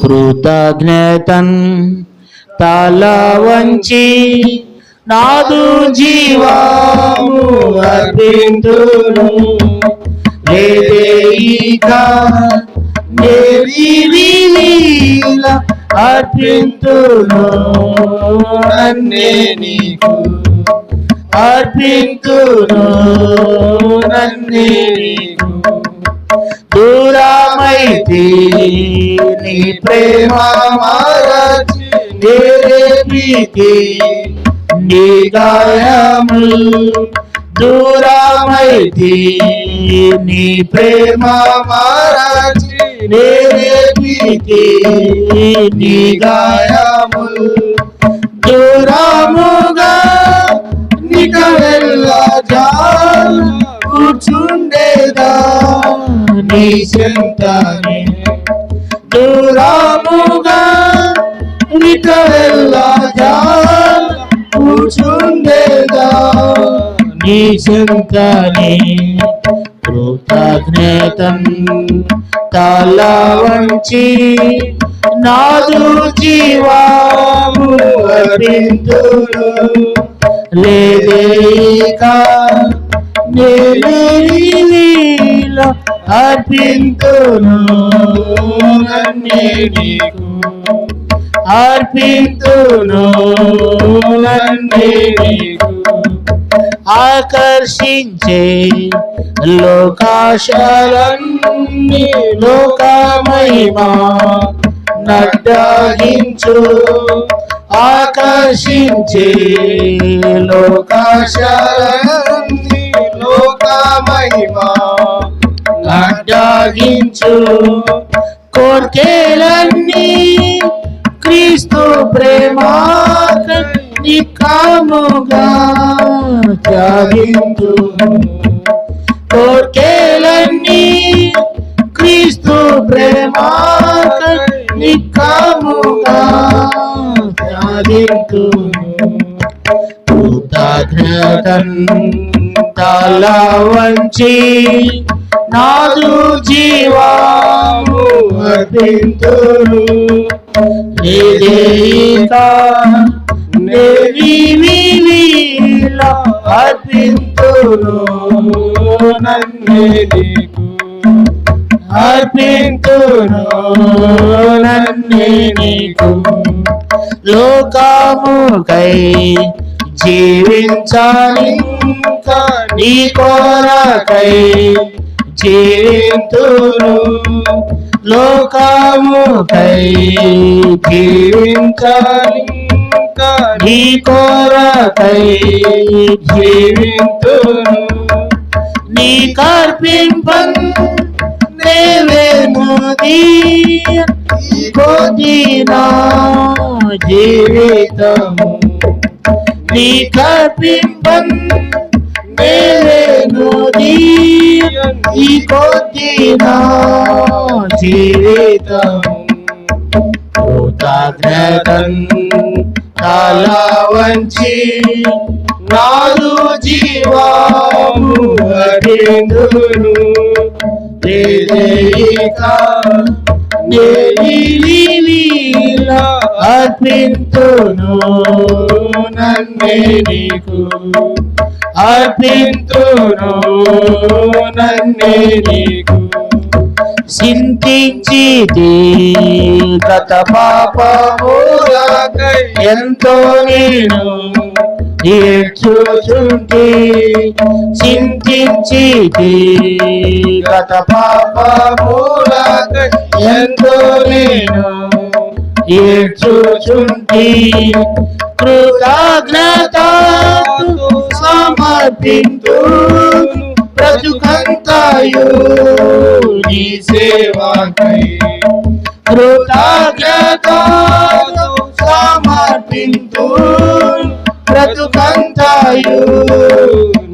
కృతజ్ఞతన్ తల వంచి నాదు జీవము అర్పింతును. లేదేయిక నేరివిలీల అర్పింతును. నన్నే నీకు అర్పింతును. నన్నే నీకు దూరమైతే నీ ప్రేమ మరచి నేరేపితే నీ గాయములు. దూరమైతే నీ ప్రేమ మరచి నేరేపితే నీ గాయములు. దూరముగా నిక వెళ్ళజాల కూర్చుండేదా నీ చెంతనే. దూరముగా నిక వెళ్ళజాల కూర్చుండేదా నీ చెంతనే. కృతజ్ఞతన్ తల వంచి నాదు జీవము అర్పింతును. లేదేయిక నేరివిలీల అర్పింతును. నన్నే నీకు అర్పింతును. నన్నే నీకు ఆకర్షించే లోకాశలన్నీ లోకమహిమా నడ్డాగించు. ఆకర్షించే లోకాశలన్నీ లోకమహిమా నడ్డాగించు. కోర్కెలన్నీ క్రీస్తు ప్రేమ నికాముగా త్యాగించు. కోర్కెలన్నీ క్రీస్తు ప్రేమ నికాముగా త్యాగించు. కృతజ్ఞతన్ తల వంచి నాదు జీవము అర్పింతును. లేదేయిక నేరివిలీల అర్పింతును. నన్నే నీకు అర్పింతును. నన్నే నీకు లోకముకై జీవించాలింకా నీ కొరకై జీవింతును. లోకముకై జీవించాలింకా నీ కొరకై జీవింతును. నీ కర్పింపన్ దేవేముది కొద్దినా జీవితము. నీ కర్పింపన్ దేవేముది కొద్దినా జీవితము. కృతజ్ఞతన్ తల వంచి నాదు జీవము అర్పింతును. లేదేయిక నేరివిలీల అర్పింతును. నన్నే నీకు అర్పింతును. నన్నే నీకు చింతించితి గత పాపములకై ఎంతో నేను ఏడ్చుచుంటి. చింతించితి గత పాపములకై ఎంతో నేను ఏడ్చుచుంటి. కృతజ్ఞతతో సమర్పింతును బ్రతుకంతయు నీ సేవకై. కృతజ్ఞతతో సమర్పింతును బ్రతుకంతయు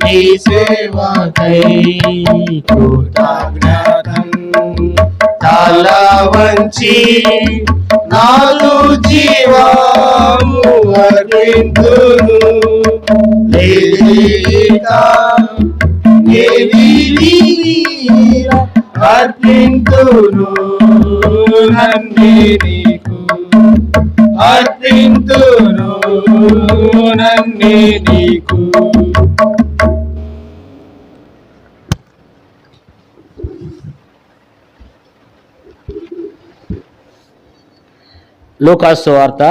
నీ సేవకై. కృతజ్ఞతన్ తల వంచి నాదు జీవము అర్పింతును. లేదేయిక నేరివిలీల అర్పింతును నన్నే నీకు, అర్పింతును నన్నే నీకు. లూకాసు సువార్త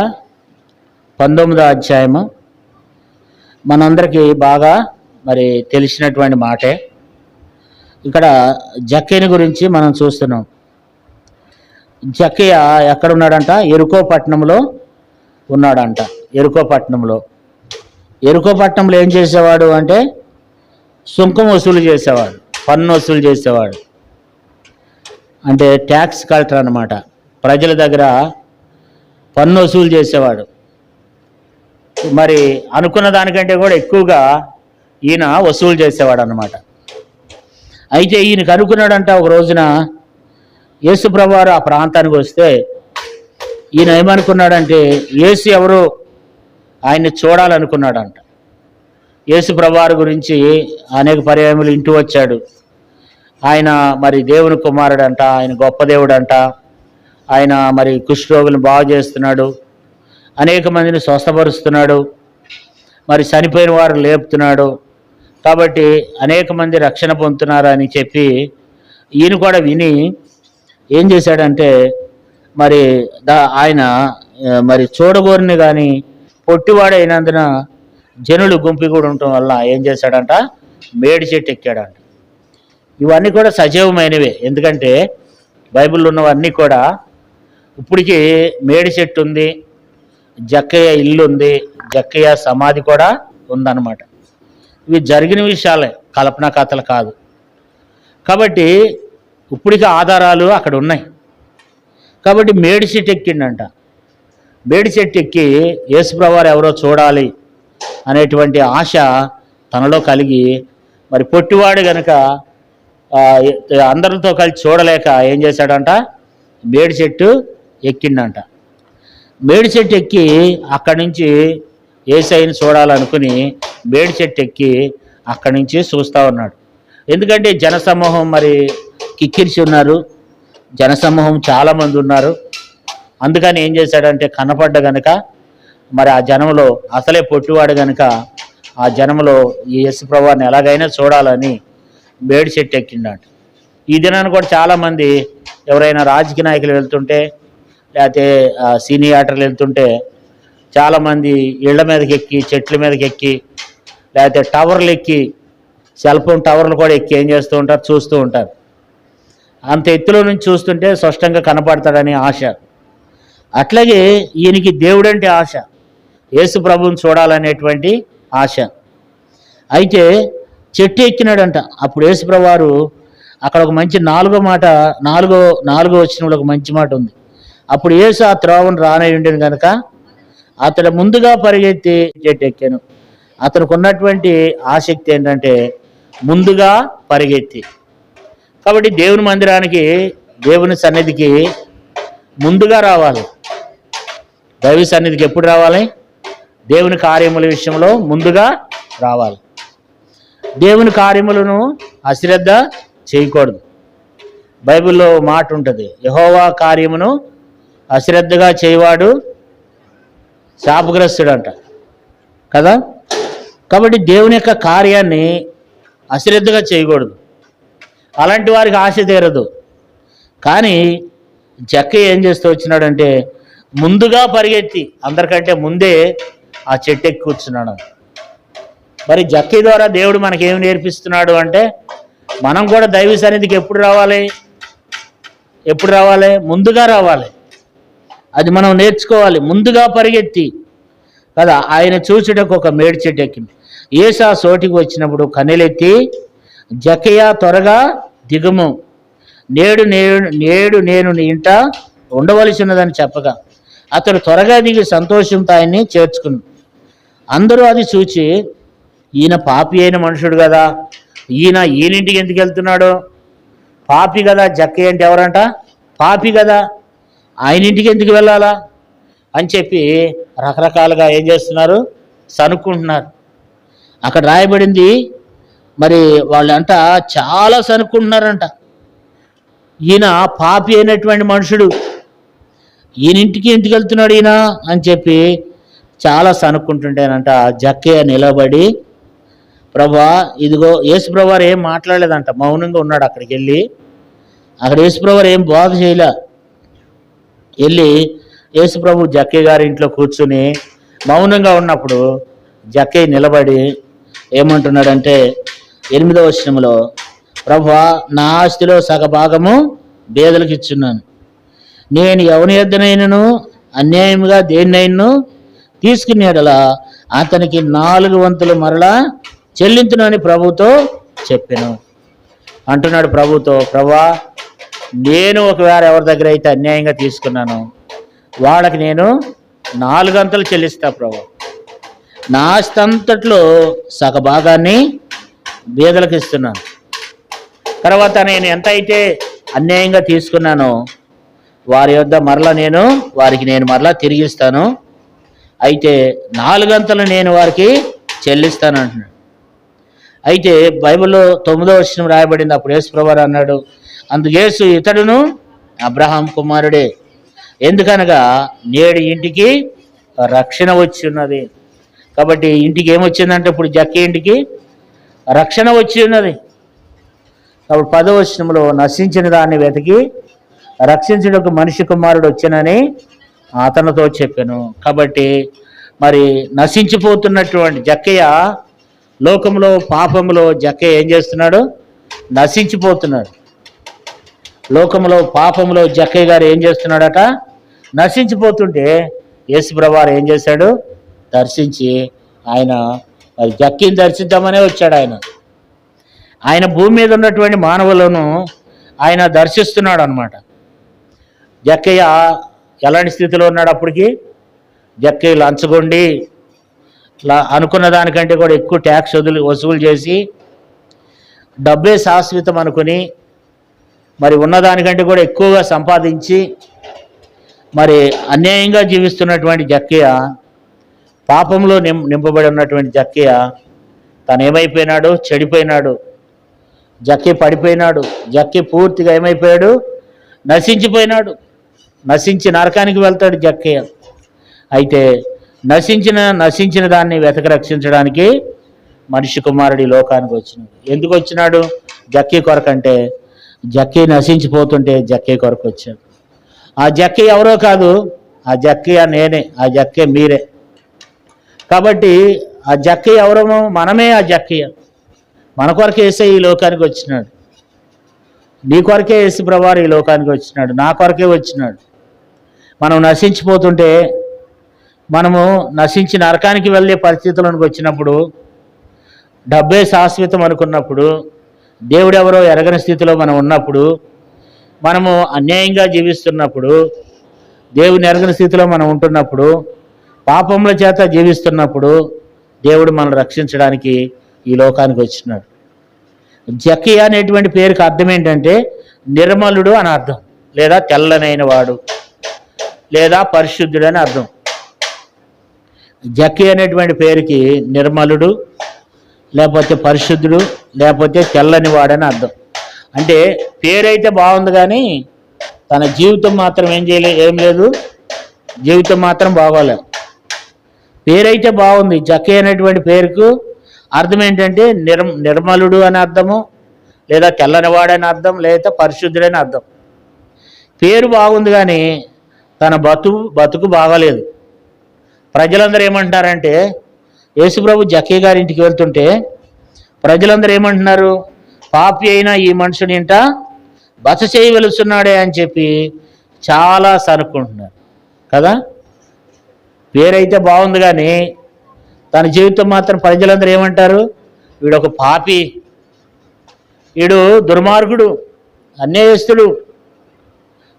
19వ అధ్యాయము మనందరికీ బాగా మరి తెలిసినటువంటి మాటే. ఇక్కడ జక్కయ్యని గురించి మనం చూస్తున్నాం. జక్కయ్య ఎక్కడున్నాడంట? ఎరుకో పట్టణంలో ఉన్నాడంట. ఎరుకో పట్టణంలో ఏం చేసేవాడు అంటే సుంకం వసూలు చేసేవాడు, పన్ను వసూలు చేసేవాడు. అంటే ట్యాక్స్ కలెక్టర్ అన్నమాట. ప్రజల దగ్గర పన్ను వసూలు చేసేవాడు. మరి అనుకున్న దానికంటే కూడా ఎక్కువగా ఈయన వసూలు చేసేవాడు అన్నమాట. అయితే ఈయనకు అనుకున్నాడంట, ఒక రోజున యేసు ప్రభువారు ఆ ప్రాంతానికి వస్తే ఈయన ఏమనుకున్నాడంటే యేసు ఎవరు ఆయన్ని చూడాలనుకున్నాడంట. యేసు ప్రభువారు గురించి అనేక పర్యాయములు ఇంటూ వచ్చాడు. ఆయన మరి దేవుని కుమారుడంట, ఆయన గొప్ప దేవుడంట, ఆయన మరి కుష్ఠరోగులను బాగు చేస్తున్నాడు, అనేక మందిని స్వస్థపరుస్తున్నాడు, మరి చనిపోయిన వారు లేపుతున్నాడు, కాబట్టి అనేక మంది రక్షణ పొందుతున్నారు అని చెప్పి ఈయన కూడా విని ఏం చేశాడంటే మరి ఆయన మరి చూడగోరిని కానీ పొట్టివాడైనందున జనులు గుంపి కూడా ఉండటం వల్ల ఏం చేశాడంట, మేడి చెట్టు ఎక్కాడంట. ఇవన్నీ కూడా సజీవమైనవే, ఎందుకంటే బైబిల్లో ఉన్నవన్నీ కూడా ఇప్పటికీ మేడి చెట్టు ఉంది, జక్కయ్య ఇల్లు ఉంది, జక్కయ్య సమాధి కూడా ఉందన్నమాట. ఇవి జరిగిన విషయాలే, కల్పనా కథలు కాదు. కాబట్టి ఇప్పటికీ ఆధారాలు అక్కడ ఉన్నాయి. కాబట్టి మేడి చెట్టు ఎక్కిండంట. మేడి చెట్టు ఎక్కి యేసుప్రభువారు ఎవరో చూడాలి అనేటువంటి ఆశ తనలో కలిగి మరి పొట్టివాడు కనుక అందరితో కలిసి చూడలేక ఏం చేశాడంట, మేడి చెట్టు ఎక్కిండంట. మేడి చెట్టు ఎక్కి అక్కడి నుంచి యేసయ్యని చూడాలనుకుని మేడి చెట్టు ఎక్కి అక్కడి నుంచి చూస్తూ ఉన్నాడు. ఎందుకంటే జనసమూహం మరి కిక్కిరిసి ఉన్నారు, జనసమూహం చాలామంది ఉన్నారు. అందుకని ఏం చేశాడంటే కనపడ్డ గనుక మరి ఆ జనంలో అసలే పొట్టివాడు కనుక ఆ జనంలో ఈ యేసుప్రభువారిని ఎలాగైనా చూడాలని మేడి చెట్టు ఎక్కిండంట. ఈ దినాన్ని కూడా చాలామంది ఎవరైనా రాజకీయ నాయకులు వెళ్తుంటే లేకపోతే సీనియర్ యాక్టర్లు వెళ్తుంటే చాలామంది ఇళ్ల మీదకి ఎక్కి, చెట్ల మీదకి ఎక్కి, లేకపోతే టవర్లు ఎక్కి, సెల్ ఫోన్ టవర్లు కూడా ఎక్కి ఏం చేస్తూ ఉంటారు, చూస్తూ ఉంటారు. అంత ఎత్తులో నుంచి చూస్తుంటే స్పష్టంగా కనపడతాడని ఆశ. అట్లాగే ఈయనకి దేవుడంటే ఆశ, యేసు ప్రభువుని చూడాలనేటువంటి ఆశ. అయితే చెట్టు ఎక్కినాడంట. అప్పుడు యేసు ప్రభువారు అక్కడ ఒక మంచి నాలుగో వచనంలో ఒక మంచి మాట ఉంది. అప్పుడు యేసు ఆ త్రోవను రానయ్యుండేది కనుక అతడు ముందుగా పరిగెత్తి చెట్టు ఎక్కాను. అతనికి ఉన్నటువంటి ఆసక్తి ఏంటంటే ముందుగా పరిగెత్తి. కాబట్టి దేవుని మందిరానికి, దేవుని సన్నిధికి ముందుగా రావాలి. దైవ సన్నిధికి ఎప్పుడు రావాలి? దేవుని కార్యముల విషయంలో ముందుగా రావాలి. దేవుని కార్యములను అశ్రద్ధ చేయకూడదు. బైబిల్లో మాట ఉంటుంది, యెహోవా కార్యమును అశ్రద్ధగా చేయవాడు శాపగ్రస్తుడు అంట కదా. కాబట్టి దేవుని యొక్క కార్యాన్ని అశ్రద్ధగా చేయకూడదు. అలాంటి వారికి ఆశ తీరదు. కానీ జక్కయ్య ఏం చేస్తూ వచ్చినాడంటే ముందుగా పరిగెత్తి అందరికంటే ముందే ఆ చెట్టు ఎక్కి కూర్చున్నాడు. మరి జక్కయ్య ద్వారా దేవుడు మనకేమి నేర్పిస్తున్నాడు అంటే మనం కూడా దైవ సన్నిధికి ఎప్పుడు రావాలి? ముందుగా రావాలి. అది మనం నేర్చుకోవాలి. ముందుగా పరిగెత్తి కదా. ఆయన చూచుటకు ఒక మేడి చెట్టు ఎక్కింది. యేసు ఆ చోటికి వచ్చినప్పుడు కన్నెలెత్తి, జక్కయ్య త్వరగా దిగుము, నేడు నేను నీ ఇంట ఉండవలసి ఉన్నదని చెప్పగా అతడు త్వరగా దిగి సంతోషంతో ఆయన్ని చేర్చుకుని. అందరూ అది చూచి ఈయన పాపి అయిన మనుషుడు కదా, ఈయనింటికి ఎందుకు వెళ్తున్నాడు? పాపి కదా. జక్కయ్య అంటే ఎవరంట? పాపి కదా, ఆయన ఇంటికి ఎందుకు వెళ్ళాలా అని చెప్పి రకరకాలుగా ఏం చేస్తున్నారు, సనుక్కుంటున్నారు. అక్కడ రాయబడింది మరి వాళ్ళంట చాలా సనుక్కుంటున్నారంట. ఈయన పాపి అయినటువంటి మనుషుడు, ఇంటికి వెళ్తున్నాడు ఈయన అని చెప్పి చాలా సనుక్కుంటుంటేనంట జక్కయ్య నిలబడి, ప్రభా ఇదిగో, యేసుప్రభువారు ఏం మాట్లాడలేదంట, మౌనంగా ఉన్నాడు. అక్కడికి వెళ్ళి అక్కడ యేసుప్రభువారు ఏం బోధ చేయలే. వెళ్ళి యేసుప్రభు జక్కయ్య గారి ఇంట్లో కూర్చుని మౌనంగా ఉన్నప్పుడు జక్కయ్య నిలబడి ఏమంటున్నాడంటే 8వ వచనంలో, ప్రభువా నా ఆస్తిలో సగభాగము బేదలకు ఇచ్చున్నాను, నేను ఎవని యొద్దనైనను అన్యాయముగా దేన్నైనను తీసుకునేడలా అతనికి 4 వంతులు మరలా చెల్లించునని ప్రభుతో చెప్పాను అంటున్నాడు. ప్రభుతో, ప్రభువా నేను ఒకవేళ ఎవరి దగ్గర అయితే అన్యాయంగా తీసుకున్నాను వాళ్ళకి నేను 4 వంతులు చెల్లిస్తా ప్రభు. నా ఆస్తి అంతట్లో సగభాగాన్ని బీదలకు ఇస్తున్నాను. తర్వాత నేను ఎంత అయితే అన్యాయంగా తీసుకున్నానో వారి యొద్ద వారికి నేను మరలా తిరిగిస్తాను. అయితే 4 వంతులు నేను వారికి చెల్లిస్తాను అంటున్నాడు. అయితే బైబిల్లో 9వ వచనం రాయబడింది. అప్పుడు యేసుప్రభువారు అన్నాడు, అందుకేసు ఇతడును అబ్రహాం కుమారుడే, ఎందుకనగా నేడు ఇంటికి రక్షణ వచ్చి ఉన్నది. కాబట్టి ఇంటికి ఏమొచ్చిందంటే ఇప్పుడు జక్కి ఇంటికి రక్షణ వచ్చి ఉన్నది. కాబట్టి 10వ వచనంలో నశించిన దాన్ని వెతికి రక్షించుటకు మనిషి కుమారుడు వచ్చానని అతనితో చెప్పాను. కాబట్టి మరి నశించిపోతున్నటువంటి జక్కయ్య, లోకంలో పాపంలో జక్కయ్య ఏం చేస్తున్నాడు? నశించిపోతున్నాడు. లోకంలో పాపంలో జక్కయ్య గారు ఏం చేస్తున్నాడట? నశించిపోతుంటే యేసుప్రభువారు ఏం చేశాడు? దర్శించి ఆయన మరి జక్కిని దర్శిద్దామనే వచ్చాడు. ఆయన భూమి మీద ఉన్నటువంటి మానవులను ఆయన దర్శిస్తున్నాడు అన్నమాట. జక్కయ్య ఎలాంటి స్థితిలో ఉన్నాడు అప్పటికి? జక్కయ్య లంచగొండి అనుకున్న దానికంటే కూడా ఎక్కువ ట్యాక్స్ వసూలు చేసి డబ్బే శాశ్వతం అనుకుని మరి ఉన్నదానికంటే కూడా ఎక్కువగా సంపాదించి మరి అన్యాయంగా జీవిస్తున్నటువంటి జక్కయ్య, పాపంలో నింపబడి ఉన్నటువంటి జక్కయ్య తను ఏమైపోయినాడు? చెడిపోయినాడు. జక్కయ్య పడిపోయినాడు. జక్కయ్య పూర్తిగా ఏమైపోయాడు? నశించిపోయినాడు. నశించి నరకానికి వెళ్తాడు జక్కయ్య. అయితే నశించిన దాన్ని వెతక రక్షించడానికి మనిషి కుమారుడి లోకానికి వచ్చినాడు. ఎందుకు వచ్చినాడు? జక్కయ్య కొరకంటే జక్కయ్య నశించిపోతుంటే జక్కయ్య కొరకు వచ్చాడు. ఆ జక్కయ్య ఎవరో కాదు, ఆ జక్కయ్య నేనే, ఆ జక్కయ్య మీరే. కాబట్టి ఆ జక్కయ్య ఎవరమో మనమే. ఆ జక్కయ్య మన కొరకే యేసే ఈ లోకానికి వచ్చినాడు. నీ కొరకే యేసుప్రభువారు ఈ లోకానికి వచ్చినాడు, నా కొరకే వచ్చినాడు. మనం నశించిపోతుంటే, మనము నశించి నరకానికి వెళ్ళే పరిస్థితులకు వచ్చినప్పుడు, డబ్బే శాశ్వతం అనుకున్నప్పుడు, దేవుడెవరో ఎరగని స్థితిలో మనం ఉన్నప్పుడు, మనము అన్యాయంగా జీవిస్తున్నప్పుడు, దేవుని ఎరగని స్థితిలో మనం ఉంటున్నప్పుడు, పాపముల చేత జీవిస్తున్నప్పుడు దేవుడు మనల్ని రక్షించడానికి ఈ లోకానికి వచ్చినాడు. జక్కయ్య అనేటువంటి పేరుకి అర్థం ఏంటంటే నిర్మలుడు అని అర్థం, లేదా తెల్లనైన వాడు, లేదా పరిశుద్ధుడు అని అర్థం. జక్కయ్య అనేటువంటి పేరుకి నిర్మలుడు, లేకపోతే పరిశుద్ధుడు, లేకపోతే తెల్లని వాడని అర్థం. అంటే పేరైతే బాగుంది కానీ తన జీవితం మాత్రం ఏం లేదు, జీవితం మాత్రం బాగోలేదు. పేరైతే బాగుంది. జక్కయ్య అనేటువంటి పేరుకు అర్థం ఏంటంటే నిర్మలుడు అని అర్థము, లేదా తెల్లనివాడని అర్థం, లేదా పరిశుద్ధుడని అర్థం. పేరు బాగుంది కానీ తన బతుకు బాగలేదు. ప్రజలందరూ ఏమంటున్నారంటే, యేసుప్రభు జక్కయ్య గారి ఇంటికి వెళ్తుంటే ప్రజలందరూ ఏమంటున్నారు? పాపి అయినా ఈ మనుషుని ఇంట బస చేయవలుస్తున్నాడే అని చెప్పి చాలా సనుక్కుంటున్నారు కదా. పేరైతే బాగుంది కానీ తన జీవితం మాత్రం ప్రజలందరూ ఏమంటారు? వీడు ఒక పాపి, వీడు దుర్మార్గుడు, అన్యాయస్తుడు.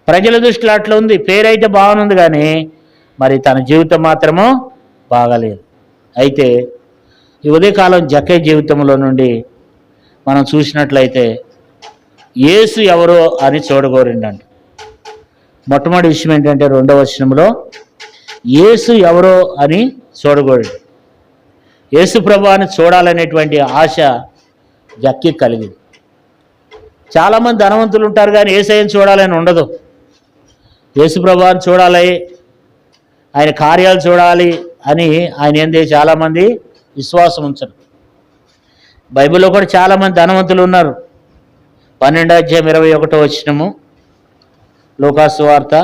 ప్రజల దృష్టిలో అట్లా ఉంది. పేరైతే బాగుంది కానీ మరి తన జీవితం మాత్రము బాగలేదు. అయితే ఈ ఉదయకాలం జక్కయ్య జీవితంలో నుండి మనం చూసినట్లయితే యేసు ఎవరో అని చూడగోరిండంట. మొట్టమొదటి విషయం ఏంటంటే 2వ వచనంలో యేసు ఎవరో అని చూడగోరిండు. యేసు ప్రభువుని చూడాలనేటువంటి ఆశ జక్కయ్య కలిగింది. చాలామంది ధనవంతులు ఉంటారు కానీ యేసయ్యను చూడాలని ఉండదు. యేసుప్రభువుని చూడాలి, ఆయన కార్యాలు చూడాలి అని ఆయన ఏంది చాలామంది విశ్వాసం ఉంచరు. బైబిల్లో కూడా చాలామంది ధనవంతులు ఉన్నారు. 12:21 లూకాసు వార్త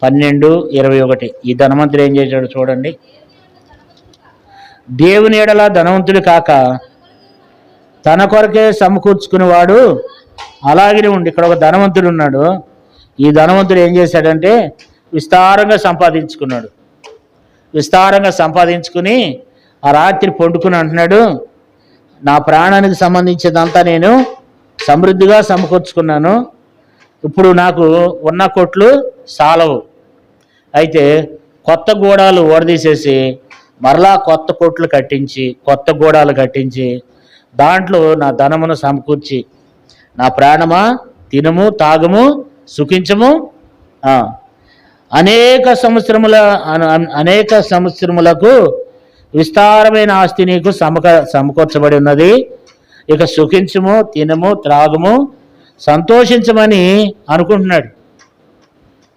12:21. ఈ ధనవంతుడు ఏం చేశాడు చూడండి. దేవుని ఎడల ధనవంతుడు కాక తన కొరకే సమకూర్చుకునేవాడు అలాగే ఉండి. ఇక్కడ ఒక ధనవంతుడు ఉన్నాడు. ఈ ధనవంతుడు ఏం చేశాడంటే విస్తారంగా సంపాదించుకున్నాడు. విస్తారంగా సంపాదించుకుని ఆ రాత్రి పండుకుని అంటున్నాడు, నా ప్రాణానికి సంబంధించినంతా నేను సమృద్ధిగా సమకూర్చుకున్నాను, ఇప్పుడు నాకు ఉన్న కొట్లు సాలవు, అయితే కొత్త గూడాలు ఓడదీసేసి మరలా కొత్త కొట్లు కట్టించి కొత్త గూడాలు కట్టించి దాంట్లో నా ధనమును సమకూర్చి నా ప్రాణమా తినము తాగము సుఖించము, అనేక సంవత్సరములకు విస్తారమైన ఆస్తి నీకు సమకూర్చబడి ఉన్నది, ఇక సుఖించము తినము త్రాగము సంతోషించమని అనుకుంటున్నాడు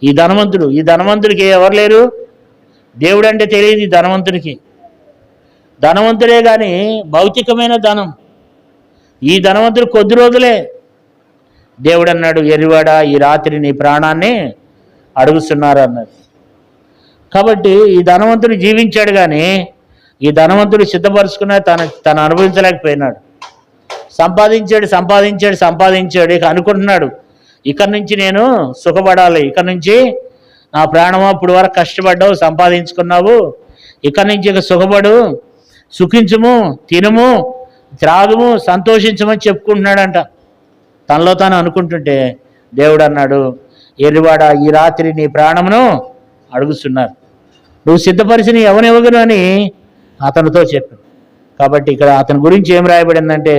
ఈ ధనవంతుడు. ఈ ధనవంతుడికి ఎవరు లేరు, దేవుడు అంటే తెలియదు ఈ ధనవంతుడికి. ధనవంతుడే కానీ భౌతికమైన ధనం. ఈ ధనవంతుడు కొద్ది రోజులే. దేవుడు అన్నాడు, ఎరివాడ ఈ రాత్రి నీ ప్రాణాన్ని అడుగుతున్నారు అన్నాడు. కాబట్టి ఈ ధనవంతుడు జీవించాడు కానీ ఈ ధనవంతుడు సిద్ధపరుచుకున్న తను అనుభవించలేకపోయినాడు. సంపాదించాడు ఇక అనుకుంటున్నాడు, ఇక్కడి నుంచి నేను సుఖపడాలి, ఇక్కడి నుంచి నా ప్రాణమా ఇప్పుడు వరకు కష్టపడ్డావు సంపాదించుకున్నావు, ఇక్కడి నుంచి ఇక సుఖపడు సుఖించము తినము త్రాగము సంతోషించమని చెప్పుకుంటున్నాడంట. తనలో తాను అనుకుంటుంటే దేవుడు అన్నాడు, ఎర్రివాడ ఈ రాత్రి నీ ప్రాణమును అడుగుతున్నారు, నువ్వు సిద్ధపరిచిన ఎవనెవరు అని అతనితో చెప్పాడు. కాబట్టి ఇక్కడ అతని గురించి ఏం రాయబడిందంటే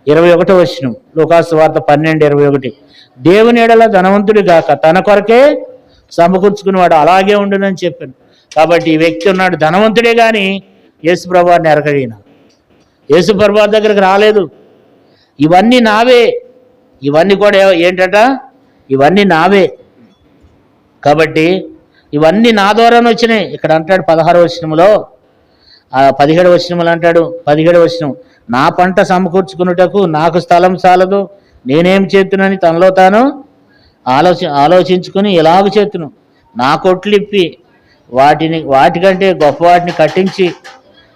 21 లూకాసు వార్త 12:21, దేవుని ఎడల ధనవంతుడి గాక తన కొరకే సమకూర్చుకునేవాడు అలాగే ఉండునని చెప్పాను. కాబట్టి ఈ వ్యక్తి ఉన్నాడు ధనవంతుడే కానీ యేసుప్రభువుని ఎరగడిన, యేసుప్రభువు దగ్గరికి రాలేదు. ఇవన్నీ నావే, ఇవన్నీ కూడా ఏంటట, ఇవన్నీ నావే, కాబట్టి ఇవన్నీ నా ద్వారానే వచ్చినాయి. ఇక్కడ అంటాడు 16వ 17వ అంటాడు 17వ, నా పంట సమకూర్చుకున్నటకు నాకు స్థలం చాలదు, నేనేం చేతునని తనలో తాను ఆలోచించుకుని ఎలాగ చేతును, నా కొట్లు ఇప్పి వాటికంటే గొప్ప వాటిని కట్టించి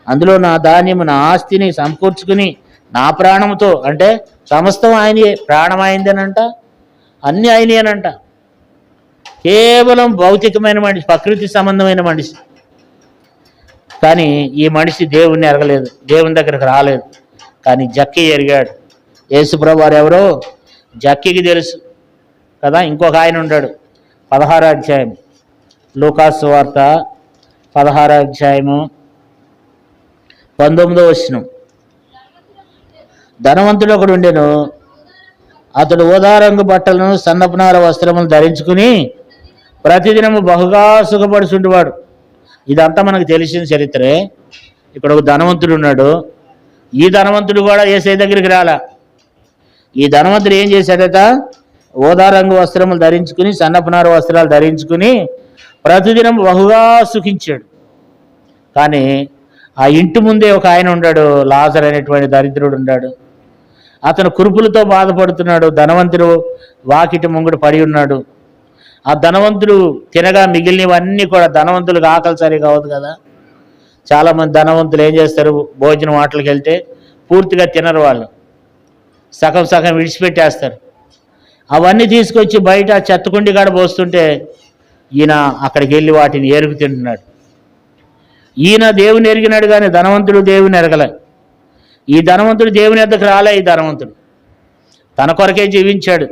అందులో నా ధాన్యము నా ఆస్తిని సమకూర్చుకుని నా ప్రాణంతో, అంటే సమస్తం ఆయనే, ప్రాణం అయిందేనంట, అన్నీ ఆయనేనంట. కేవలం భౌతికమైన మనిషి, ప్రకృతి సంబంధమైన మనిషి. కానీ ఈ మనిషి దేవుణ్ణి ఎరగలేదు, దేవుని దగ్గరకు రాలేదు. కానీ జక్కీ ఎరిగాడు. యేసుప్రభువు వారు ఎవరో జక్కీకి తెలుసు కదా. ఇంకొక ఆయన ఉంటాడు 16వ అధ్యాయం లూకాసు వార్త 16వ అధ్యాయము 19వ. ధనవంతుడు ఒకడు ఉండెను, అతడు ఊదారంగు బట్టలను సన్నపునార వస్త్రములు ధరించుకుని ప్రతిదినము బహుగా సుఖపడుచుండేవాడు. ఇదంతా మనకు తెలిసిన చరిత్రే. ఇక్కడ ఒక ధనవంతుడు ఉన్నాడు. ఈ ధనవంతుడు కూడా యేసయ్య దగ్గరికి రాలా. ఈ ధనవంతుడు ఏం చేశాడట, ఓదారంగు వస్త్రములు ధరించుకుని సన్నపునార వస్త్రాలు ధరించుకుని ప్రతిదినం బహుగా సుఖించాడు. కానీ ఆ ఇంటి ముందే ఒక ఆయన ఉన్నాడు, లాజరు అనేటువంటి దరిద్రుడు ఉన్నాడు. అతను కురుపులతో బాధపడుతున్నాడు. ధనవంతుడు వాకిటి ముంగుడు పడి ఉన్నాడు. ఆ ధనవంతుడు తినగా మిగిలినవన్నీ కూడా, ధనవంతులకు ఆకలి సరిగా అవదు కదా. చాలామంది ధనవంతులు ఏం చేస్తారు, భోజనం వాటికి వెళ్తే పూర్తిగా తినరు, వాళ్ళు సగం సగం విడిచిపెట్టేస్తారు. అవన్నీ తీసుకొచ్చి బయట చెత్తకుండి కాడ పోస్తుంటే ఈయన అక్కడికి వెళ్ళి వాటిని ఏరుకు తింటున్నాడు. ఈయన దేవుని ఎరిగినాడు కానీ ధనవంతుడు దేవుని ఎరగలే. ఈ ధనవంతుడు దేవుని ఎద్దకు రాలే. ఈ ధనవంతుడు తన కొరకే జీవించాడు.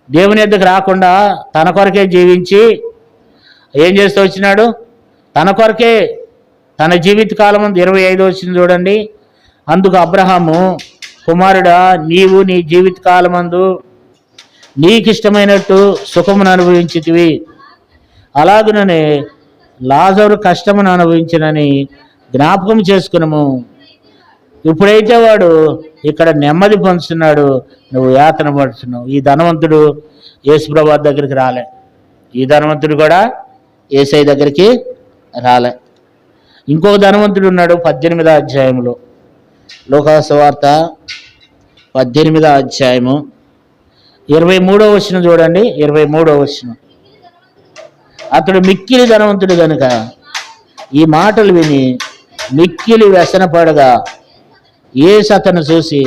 దేవుని ఎద్దకు రాకుండా తన కొరకే జీవించి ఏం చేస్తూ వచ్చినాడు, తన కొరకే. తన జీవిత కాలం 25 చూడండి. అందుకు అబ్రహాము, కుమారుడా నీవు నీ జీవిత కాలమందు నీకు ఇష్టమైనట్టు సుఖమును అనుభవించితివి, అలాగుననే లాజరు కష్టమును అనుభవించినని జ్ఞాపకం చేసుకునము. ఇప్పుడైతే వాడు ఇక్కడ నెమ్మది పొందుతున్నాడు, నువ్వు యాతన పడుతున్నావు. ఈ ధనవంతుడు యేసుప్రభు దగ్గరికి రాలే. ఈ ధనవంతుడు కూడా యేసయ్య దగ్గరికి రాలే. ఇంకో ధనవంతుడు ఉన్నాడు 18వ అధ్యాయంలో, లోకాసు వార్త 18వ అధ్యాయము 23వ వచనం చూడండి. 23వ వచనం. అతడు మిక్కిలి ధనవంతుడు గనుక ఈ మాటలు విని మిక్కిలి వ్యసనపడగా యేసు అతను చూసి,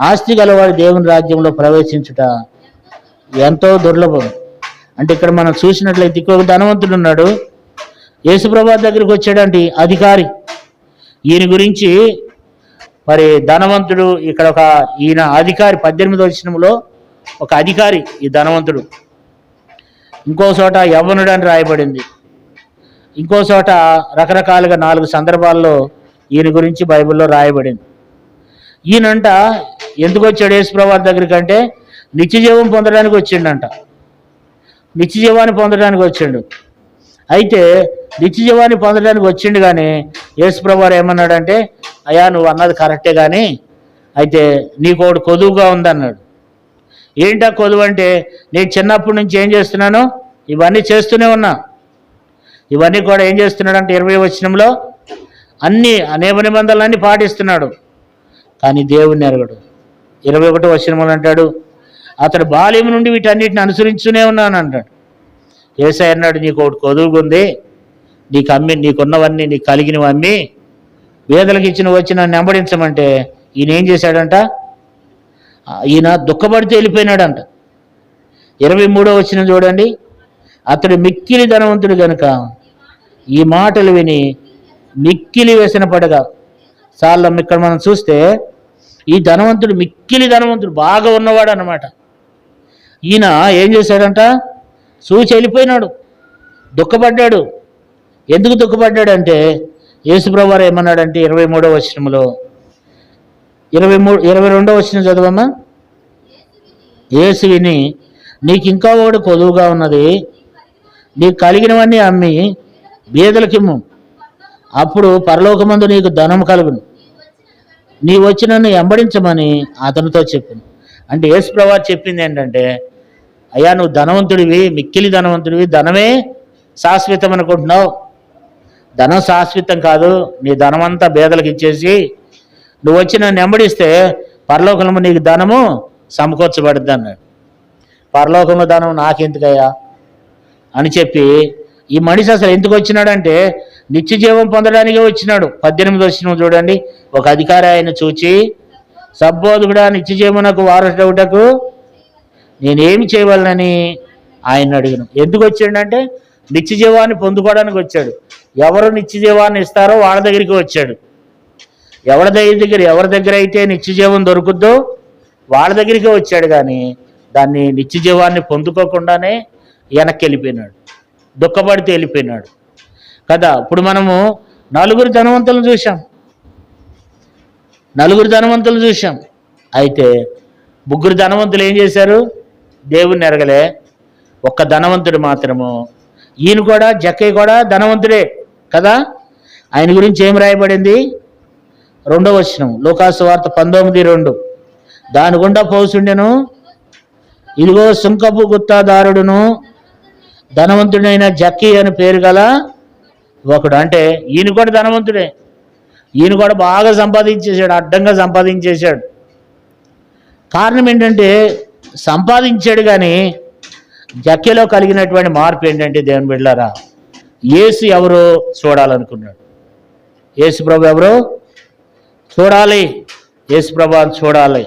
ఆస్తి గలవాడు దేవుని రాజ్యంలో ప్రవేశించుట ఎంతో దుర్లభం. అంటే ఇక్కడ మనం చూసినట్లయితే ఇంకొక ధనవంతుడు ఉన్నాడు, యేసుప్రభు దగ్గరికి వచ్చాడంటే అధికారి. ఈయన గురించి మరి ధనవంతుడు ఇక్కడ ఈయన అధికారి 18వ వచనంలో ఒక అధికారి ఈ ధనవంతుడు. ఇంకో చోట యవ్వనుడు అని రాయబడింది. ఇంకో చోట రకరకాలుగా 4 సందర్భాల్లో ఈయన గురించి బైబిల్లో రాయబడింది. ఈయనంట ఎందుకు వచ్చాడు యేసుప్రభు దగ్గరికి అంటే నిత్యజీవం పొందడానికి వచ్చిండంట. నిత్యజీవాన్ని పొందడానికి వచ్చాడు. అయితే నిత్యజీవాన్ని పొందడానికి వచ్చిండు. కానీ యేసుప్రభు ఏమన్నాడంటే, అయ్యా నువ్వు అన్నది కరెక్టే, కానీ అయితే నీకోటి కొదువుగా ఉందన్నాడు. ఏంటా కొదువు అంటే, నేను చిన్నప్పటి నుంచి ఏం చేస్తున్నాను, ఇవన్నీ చేస్తూనే ఉన్నా. ఇవన్నీ కూడా ఏం చేస్తున్నాడు అంటే 20వ వచనంలో అన్ని నియమ నిబంధనలన్నీ పాటిస్తున్నాడు, కానీ దేవుణ్ణి ఎరగడు. 21వ వచనంలో అంటాడు, అతడు బాల్యం నుండి వీటన్నిటిని అనుసరించునే ఉన్నాను అంటాడు. యేసయ్య అన్నాడు, నీకు ఒకటి కొదువుకుంది, నీకున్నవన్నీ నీకు కలిగినవి అమ్మి పేదలకు ఇచ్చిన వచ్చి నన్ను వెంబడించమంటే ఈయన ఏం చేశాడంట, ఈయన దుఃఖపడితే వెళ్ళిపోయినాడంట. 23వ వచనం చూడండి. అతడు మిక్కిలి ధనవంతుడు గనుక ఈ మాటలు విని మిక్కిలి వ్యసనపడగా. చాలా ఇక్కడ మనం చూస్తే ఈ ధనవంతుడు మిక్కిలి ధనవంతుడు, బాగా ఉన్నవాడు అన్నమాట. ఈయన ఏం చేశాడంట, చూచి వెళ్ళిపోయినాడు, దుఃఖపడ్డాడు. ఎందుకు దుఃఖపడ్డాడంటే యేసుప్రభు ఏమన్నాడంటే 23వ వచనంలో 22వ వచనం చదవమ్మా. యేసు విని, నీకు ఇంకా ఒకటి కొదువుగా ఉన్నది, నీకు కలిగినవన్నీ అమ్మి బీదలకిమ్ము, అప్పుడు పరలోకమందు నీకు ధనం కలుగును, నీ వచ్చి నన్ను వెంబడించమని అతనితో చెప్పింది. అంటే యేసుప్రభు చెప్పింది ఏంటంటే, అయ్యా నువ్వు ధనవంతుడివి, మిక్కిలి ధనవంతుడివి, ధనమే శాశ్వతం అనుకుంటున్నావు. ధనం శాశ్వతం కాదు. నీ ధనమంతా బేదలకు ఇచ్చేసి నువ్వు వచ్చి నన్ను వెంబడిస్తే పరలోకంలో నీకు ధనము సమకూర్చబడుద్ది అన్నాడు. పరలోకంలో ధనం నాకెందుకయ్యా అని చెప్పి ఈ మనిషి అసలు ఎందుకు వచ్చినాడంటే నిత్యజీవం పొందడానికే వచ్చినాడు. 18వ వచనం చూడండి. ఒక అధికారి ఆయన చూచి, సబ్బోధకుడా నిత్యజీవనకు వారసుడవుటకు నేనేమి చేయవలనని ఆయన అడిగాను. ఎందుకు వచ్చాడంటే నిత్యజీవాన్ని పొందుకోవడానికి వచ్చాడు. ఎవరు నిత్యజీవాన్ని ఇస్తారో వాళ్ళ దగ్గరికి వచ్చాడు. ఎవరి దగ్గర అయితే నిత్యజీవం దొరుకుద్దో వాళ్ళ దగ్గరికి వచ్చాడు. కానీ దాన్ని నిత్యజీవాన్ని పొందుకోకుండానే వెనక్కి వెళ్ళిపోయినాడు, దుఃఖపడితే వెళ్ళిపోయినాడు కదా. ఇప్పుడు మనము 4 ధనవంతులను చూసాం. అయితే 3 ధనవంతులు ఏం చేశారు, దేవుణ్ణి ఎరగలే. ఒక్క ధనవంతుడు మాత్రము, ఈయన కూడా జక్కయ్య కూడా ధనవంతుడే కదా. ఆయన గురించి ఏం రాయబడింది, 2వ వచనం లోకాసు వార్త 19:2. దాని గుండా పోసుండెను, ఇదిగో సుంకపు గుత్తాదారుడును ధనవంతుడైన జక్కీ అని పేరు గల ఒకడు. అంటే ఈయన కూడా ధనవంతుడే. ఈయన కూడా బాగా సంపాదించేశాడు, అడ్డంగా సంపాదించేశాడు. కారణం ఏంటంటే సంపాదించాడు, కానీ జక్కీలో కలిగినటువంటి మార్పు ఏంటంటే దేవుని బిడ్డలారా, యేసు ఎవరో చూడాలనుకున్నాడు. యేసు ప్రభు ఎవరో చూడాలి, యేసు ప్రభు చూడాలి.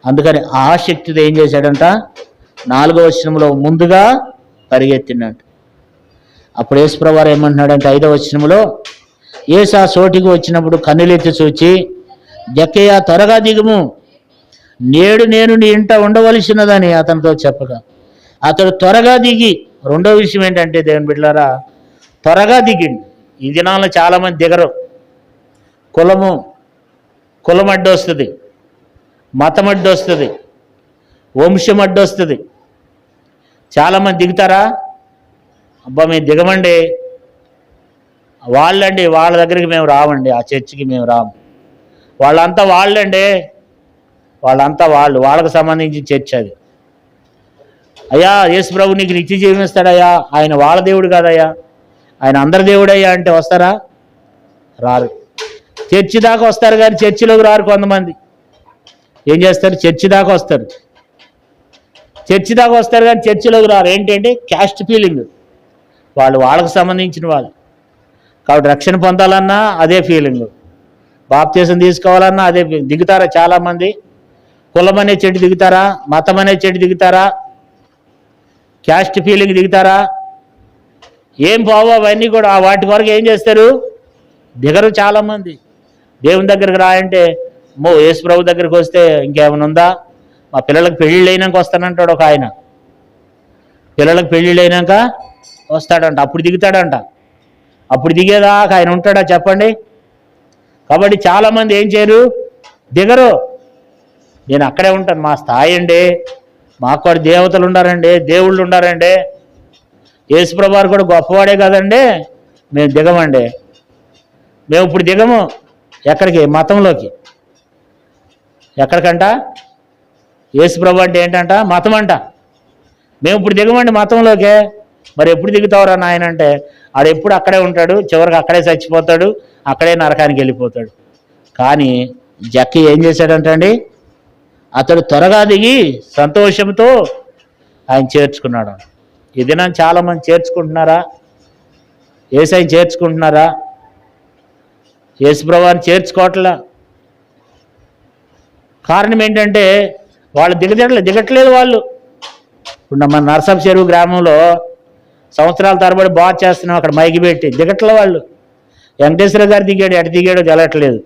అందుకని ఆసక్తితో ఏం చేశాడంట, 4వ వచనంలో ముందుగా పరిగెత్తినాడు. అప్పుడు యేసు ప్రభు ఏమంటున్నాడంటే 5వ వచనంలో, యేసు ఆ చోటికి వచ్చినప్పుడు కన్నులెత్తి చూచి, జక్కయ్య త్వరగా దిగుము, నేడు నేను నీ ఇంట ఉండవలసినదని అతనితో చెప్పగా అతడు త్వరగా దిగి. 2వ విషయం ఏంటంటే దేవుని బిడ్డలారా, త్వరగా దిగిండు. ఈ దినాల్లో చాలామంది దిగరు. కులం అడ్డొస్తుంది, మతం అడ్డొస్తుంది, వంశం అడ్డొస్తుంది. చాలామంది దిగుతారా, అబ్బా మేము దిగమండి, వాళ్ళ దగ్గరికి మేము రామండి, ఆ చర్చికి మేము రాము, వాళ్ళంతా వాళ్ళండి, వాళ్ళంతా వాళ్ళకు సంబంధించిన చర్చ అది. అయ్యా యేసు ప్రభు నీకు నిత్య జీవం ఇస్తాడయ్యా, ఆయన వాళ్ళ దేవుడు కాదయ్యా, ఆయన అందరి దేవుడయ్యా అంటే వస్తారా? రారు. చర్చి దాకా వస్తారు కానీ చర్చిలోకి రారు. కొంతమంది ఏం చేస్తారు? చర్చి దాకా వస్తారు, చర్చి దాకా వస్తారు కానీ చర్చిలోకి రారు. ఏంటంటే క్యాస్ట్ ఫీలింగ్, వాళ్ళకు సంబంధించిన వాళ్ళు. కాబట్టి రక్షణ పొందాలన్నా అదే ఫీలింగ్, బాప్తీసం తీసుకోవాలన్నా అదే ఫీలింగ్. దిగుతారా చాలామంది? కులం అనే చెట్టు దిగుతారా? మతం అనే చెట్టు దిగుతారా? Caste feeling దిగుతారా? ఏం పోవో అవన్నీ కూడా వాటి వరకు ఏం చేస్తారు? దిగరు చాలామంది. దేవుని దగ్గరికి రాయంటే యేసు ప్రభు దగ్గరికి వస్తే ఇంకేమైనా ఉందా? మా పిల్లలకు పెళ్ళిళ్ళు అయినాక వస్తానంటాడు ఒక ఆయన. పిల్లలకు పెళ్ళిళ్ళు అయినాక వస్తాడంట, అప్పుడు దిగుతాడంట. అప్పుడు దిగేదాకా ఆయన ఉంటాడా చెప్పండి? కాబట్టి చాలామంది ఏం చేయరు? దిగరు. నేను అక్కడే ఉంటాను, మా స్థాయి అండి, మాకు కూడా దేవతలు ఉండారండి, దేవుళ్ళు ఉండారండి, యేసుప్రభు వారు కూడా గొప్పవాడే కదండి, మేము దిగమండి. మేము ఇప్పుడు దిగము. ఎక్కడికి? మతంలోకి. ఎక్కడికంట? యేసుప్రభు అంటే ఏంటంట? మతం అంట. మేము ఇప్పుడు దిగమండి మతంలోకే. మరి ఎప్పుడు దిగుతావురా నాయన అంటే ఆడు ఎప్పుడు అక్కడే ఉంటాడు, చివరికి అక్కడే చచ్చిపోతాడు, అక్కడే నరకానికి వెళ్ళిపోతాడు. కానీ జక్కీ ఏం చేశాడంటండి? అతడు త్వరగా దిగి సంతోషంతో ఆయన చేర్చుకున్నాడు. ఈ దినం చాలామంది చేర్చుకుంటున్నారా? యేసయ్యని చేర్చుకుంటున్నారా? యేసుప్రభువుని చేర్చుకోవట్లా. కారణం ఏంటంటే వాళ్ళు దిగట్లేదు వాళ్ళు. ఇప్పుడు మన నరసపు చెరువు గ్రామంలో సంవత్సరాల తరబడి బాగా చేస్తున్నాం, అక్కడ మైకి పెట్టి దిగట్లే వాళ్ళు. వెంకటేశ్వర గారు దిగాడు, ఎటు దిగాడో తెలట్లేదు.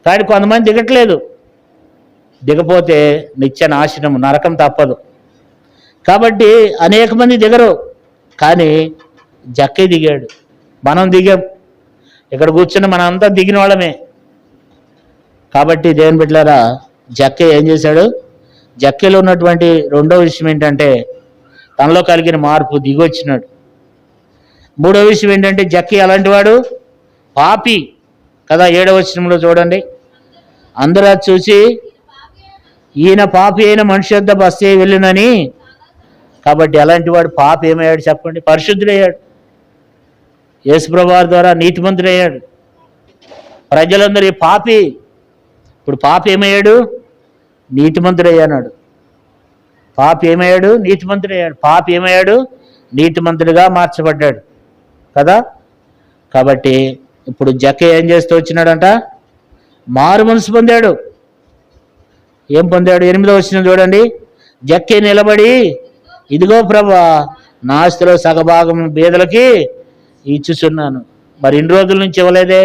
కానీ కొంతమంది దిగట్లేదు. దిగపోతే నిత్య నాశనం, నరకం తప్పదు. కాబట్టి అనేక మంది దిగరు, కానీ జక్కయ్య దిగాడు. మనం దిగాం, ఇక్కడ కూర్చున్న మనంతా దిగిన వాళ్ళమే. కాబట్టి దేవుని బిడ్డలారా, జక్కయ్య ఏం చేశాడు? జక్కయ్యలో ఉన్నటువంటి రెండో విషయం ఏంటంటే తనలో కలిగిన మార్పు, దిగొచ్చినాడు. మూడో విషయం ఏంటంటే జక్కయ్య అలాంటి వాడు పాపి కదా. 7వ వచనంలో చూడండి, అందరూ చూసి ఈయన పాపి అయిన మనిషి వద్ద బస్సు వెళ్ళినని. కాబట్టి అలాంటి వాడు పాపి ఏమయ్యాడు చెప్పండి? పరిశుద్ధుడయ్యాడు. యేసుప్రభు వారి ద్వారా నీతిమంతుడయ్యాడు. ప్రజలందరూ పాపి, ఇప్పుడు పాపి ఏమయ్యాడు? నీతిమంతుడయ్యాడు. పాపి ఏమయ్యాడు? నీతిమంతుడయ్యాడు. పాపి ఏమయ్యాడు? నీతిమంతుడిగా మార్చబడ్డాడు కదా. కాబట్టి ఇప్పుడు జక్కయ్య ఏం చేస్తూ వచ్చినాడంట? మారు మనసు పొందాడు. ఏం పొందాడు? 8వ వచనం చూడండి. జక్కయ్య నిలబడి, ఇదిగో ప్రభువా, నా ఆస్తిలో సగభాగం బీదలకి ఇచ్చుచున్నాను. మరి ఇన్ని రోజుల నుంచి ఇవ్వలేదే.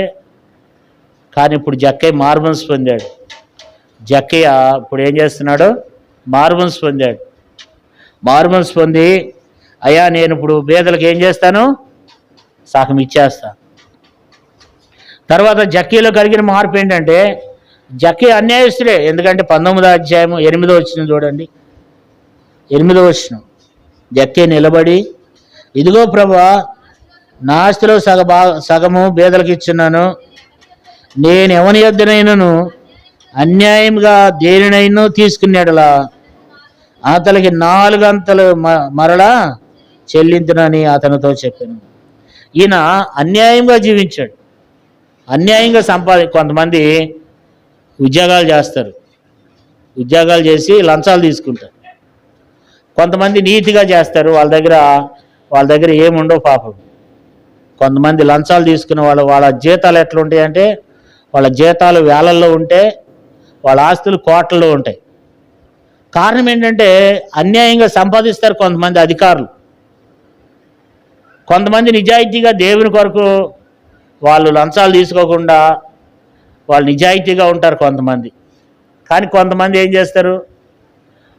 కానీ ఇప్పుడు జక్కయ్య మారు మనసు పొందాడు. జక్కయ్య ఇప్పుడు ఏం చేస్తున్నాడు? మారు మనసు పొందాడు. మారు మనసు పొంది, అయ్యా నేను ఇప్పుడు బీదలకు ఏం చేస్తాను? సగం ఇచ్చేస్తా. తర్వాత జక్కయ్యలో కలిగిన మార్పు ఏంటంటే జక్కయ్య అన్యాయస్తుడే. ఎందుకంటే 19వ అధ్యాయం 8వ వచనం చూడండి. 8వ వచనం, జక్కయ్య నిలబడి, ఇదిగో ప్రభువా, నా ఆస్తిలో సగము బీదలకు ఇచ్చున్నాను. నేను ఎవని యొద్దనైనను అన్యాయంగా దేనినైనా తీసుకున్నాడులా అతనికి 4 అంతలు మరలా చెల్లించునని అతనితో చెప్పాను. ఈయన అన్యాయంగా జీవించాడు, అన్యాయంగా కొంతమంది ఉద్యోగాలు చేస్తారు, ఉద్యోగాలు చేసి లంచాలు తీసుకుంటారు. కొంతమంది నీతిగా చేస్తారు, వాళ్ళ దగ్గర ఏముండవు పాపం. కొంతమంది లంచాలు తీసుకునే వాళ్ళ జీతాలు ఎట్లా ఉంటాయంటే వాళ్ళ జీతాలు వేలల్లో ఉంటే వాళ్ళ ఆస్తులు కోట్లలో ఉంటాయి. కారణం ఏంటంటే అన్యాయంగా సంపాదిస్తారు కొంతమంది అధికారులు. కొంతమంది నిజాయితీగా దేవుని కొరకు వాళ్ళు లంచాలు తీసుకోకుండా వాళ్ళు నిజాయితీగా ఉంటారు కొంతమంది. కానీ కొంతమంది ఏం చేస్తారు?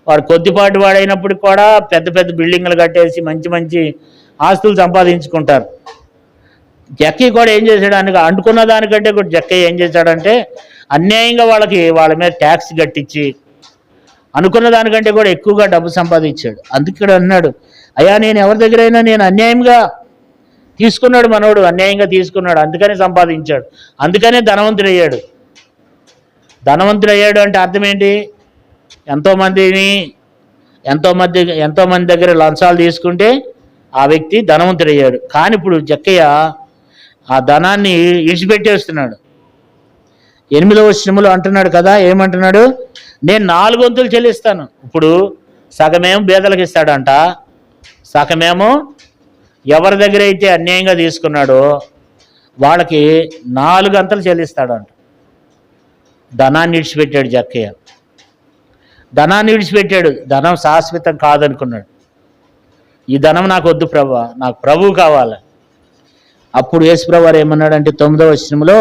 వాడు కొద్దిపాటి వాడైనప్పుడు కూడా పెద్ద పెద్ద బిల్డింగ్లు కట్టేసి మంచి మంచి ఆస్తులు సంపాదించుకుంటారు. జక్కయ్య కూడా ఏం చేశాడు? అంటుకున్న దానికంటే కూడా జక్కయ్య ఏం చేశాడంటే అన్యాయంగా వాళ్ళ మీద ట్యాక్స్ కట్టించి అనుకున్న దానికంటే కూడా ఎక్కువగా డబ్బు సంపాదించాడు. అందుకే అన్నాడు, అయ్యా నేను ఎవరి దగ్గరైనా నేను అన్యాయంగా తీసుకున్నాడు, మనోడు అన్యాయంగా తీసుకున్నాడు, అందుకనే సంపాదించాడు, అందుకనే ధనవంతుడయ్యాడు. ధనవంతుడు అయ్యాడు అంటే అర్థం ఏంటి? ఎంతోమంది దగ్గర లంచాలు తీసుకుంటే ఆ వ్యక్తి ధనవంతుడు అయ్యాడు. కానీ ఇప్పుడు జక్కయ్య ఆ ధనాన్ని ఇడిచిపెట్టేస్తున్నాడు. 8వ వచనంలో అంటున్నాడు కదా, ఏమంటున్నాడు? నేను 4 వంతులు చెల్లిస్తాను. ఇప్పుడు సగమేమో బేదలకు ఇస్తాడంట, సగమేమో ఎవరి దగ్గర అయితే అన్యాయంగా తీసుకున్నాడో వాళ్ళకి 4 అంతలు చెల్లిస్తాడంట. ధనాన్ని విడిచిపెట్టాడు జక్కయ్య. ధనాన్ని విడిచిపెట్టాడు. ధనం శాశ్వతం కాదనుకున్నాడు. ఈ ధనం నాకు వద్దు ప్రభువా, నాకు ప్రభువు కావాలి. అప్పుడు యేసుప్రభు వారు ఏమన్నాడంటే 9వ వచనంలో,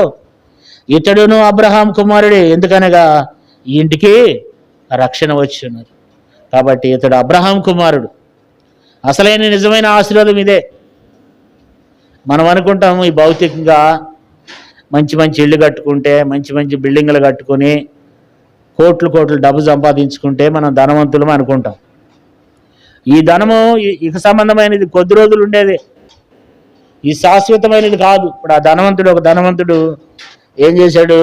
ఇతడును అబ్రహాం కుమారుడే, ఎందుకనగా ఈ ఇంటికి రక్షణ వచ్చి ఉన్నారు. కాబట్టి ఇతడు అబ్రహాం కుమారుడు. అసలైన నిజమైన ఆశీర్వాదం ఇదే. మనం అనుకుంటాము ఈ భౌతికంగా మంచి మంచి ఇళ్ళు కట్టుకుంటే, మంచి మంచి బిల్డింగ్లు కట్టుకొని కోట్లు డబ్బు సంపాదించుకుంటే మనం ధనవంతులం అనుకుంటాం. ఈ ధనము ఇక సంబంధమైనది, కొద్ది రోజులు ఉండేది, ఈ శాశ్వతమైనది కాదు. ఇప్పుడు ఆ ఒక ధనవంతుడు ఏం చేశాడు?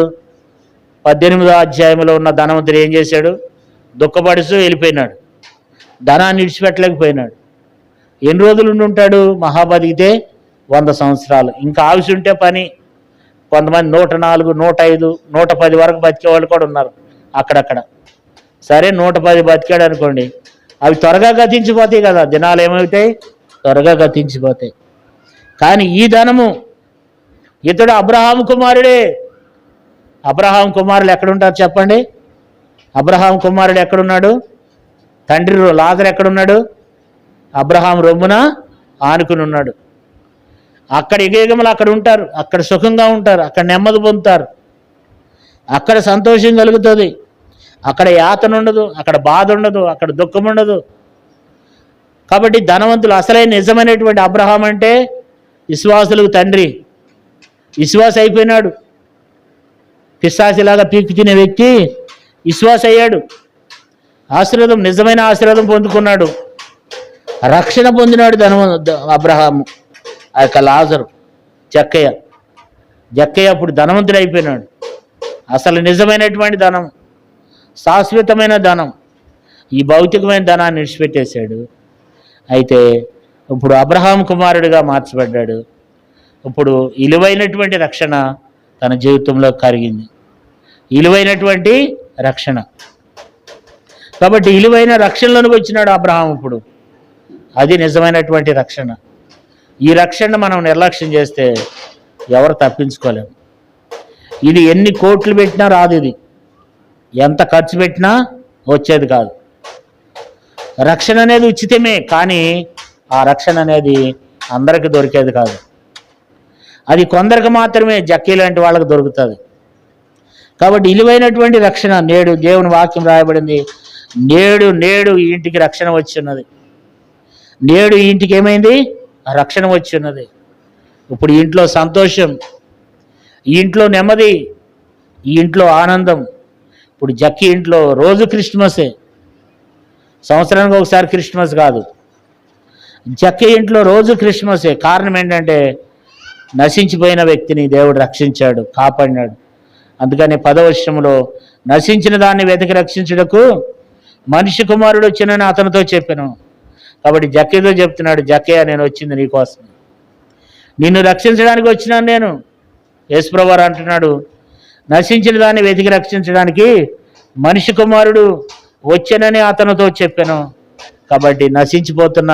18వ అధ్యాయంలో ఉన్న ధనవంతుడు ఏం చేశాడు? దుఃఖపడుతూ వెళ్ళిపోయినాడు. ధనాన్ని విడిచిపెట్టలేకపోయినాడు. ఎన్ని రోజులు ఉండి ఉంటాడు? మహా బతికితే 100 సంవత్సరాలు. ఇంకా ఆవిసి ఉంటే పని. కొంతమంది 104, 105, 110 వరకు బతికే వాళ్ళు కూడా ఉన్నారు అక్కడక్కడ. సరే 110 బతికాడు అనుకోండి, అవి త్వరగా గతించిపోతాయి కదా. దినాలు ఏమవుతాయి? త్వరగా గతించిపోతాయి. కానీ ఈ ధనము, ఇతడు అబ్రహాము కుమారుడే. అబ్రహాం కుమారులు ఎక్కడుంటారు చెప్పండి? అబ్రహాం కుమారుడు ఎక్కడున్నాడు? తండ్రి లాజరు ఎక్కడున్నాడు? అబ్రహాం రొమ్మున ఆనుకుని ఉన్నాడు. అక్కడ ఎగేగములు అక్కడ ఉంటారు, అక్కడ సుఖంగా ఉంటారు, అక్కడ నెమ్మది పొందుతారు, అక్కడ సంతోషం కలుగుతుంది, అక్కడ యాతన ఉండదు, అక్కడ బాధ ఉండదు, అక్కడ దుఃఖం ఉండదు. కాబట్టి ధనవంతులు, అసలైన నిజమైనటువంటి అబ్రహాం అంటే విశ్వాసులకు తండ్రి. విశ్వాస అయిపోయినాడు. పిశాచిలాగా పీక్కు తినే వ్యక్తి విశ్వాస అయ్యాడు. ఆశీర్వాదం, నిజమైన ఆశీర్వాదం పొందుకున్నాడు. రక్షణ పొందినాడు అబ్రహాము. ఆ యొక్క లాజరు, జక్కయ్య అప్పుడు ధనవంతుడు అయిపోయినాడు. అసలు నిజమైనటువంటి ధనం, శాశ్వతమైన ధనం, ఈ భౌతికమైన ధనాన్ని విడిచిపెట్టేశాడు. అయితే ఇప్పుడు అబ్రహాం కుమారుడిగా మార్చబడ్డాడు. ఇప్పుడు విలువైనటువంటి రక్షణ తన జీవితంలో కలిగింది. విలువైనటువంటి రక్షణ. కాబట్టి విలువైన రక్షణలోనికి వచ్చినాడు అబ్రహాం. ఇప్పుడు అది నిజమైనటువంటి రక్షణ. ఈ రక్షణ మనం నిర్లక్ష్యం చేస్తే ఎవరు తప్పించుకోలేము. ఇది ఎన్ని కోట్లు పెట్టినా రాదు. ఇది ఎంత ఖర్చు పెట్టినా వచ్చేది కాదు. రక్షణ అనేది ఉచితమే, కానీ ఆ రక్షణ అనేది అందరికి దొరికేది కాదు. అది కొందరికి మాత్రమే, జక్కీ లాంటి వాళ్ళకి దొరుకుతుంది. కాబట్టి విలువైనటువంటి రక్షణ నేడు దేవుని వాక్యం రాయబడింది. నేడు ఈ ఇంటికి రక్షణ వచ్చి ఉన్నది. నేడు ఈ ఇంటికి ఏమైంది? రక్షణ వచ్చి ఉన్నది. ఇప్పుడు ఈ ఇంట్లో సంతోషం, ఈ ఇంట్లో నెమ్మది, ఈ ఇంట్లో ఆనందం. ఇప్పుడు జక్కీ ఇంట్లో రోజు క్రిస్మసే, సంవత్సరానికి ఒకసారి క్రిస్మస్ కాదు. జక్కీ ఇంట్లో రోజు క్రిస్మసే. కారణం ఏంటంటే నశించిపోయిన వ్యక్తిని దేవుడు రక్షించాడు, కాపాడినాడు. అందుకని 10వ వచనంలో నశించిన దాన్ని వెతికి రక్షించుటకు మనిషి కుమారుడు వచ్చినని అతనితో చెప్పాను. కాబట్టి జక్కయ్యతో చెప్తున్నాడు, జక్కయ్య నేను వచ్చింది నీకోసం, నిన్ను రక్షించడానికి వచ్చినాను నేను. యేసుప్రభు వారు అంటున్నాడు, నశించిన దాన్ని వెతికి రక్షించడానికి మనిషి కుమారుడు వచ్చానని అతనితో చెప్పాను. కాబట్టి నశించిపోతున్న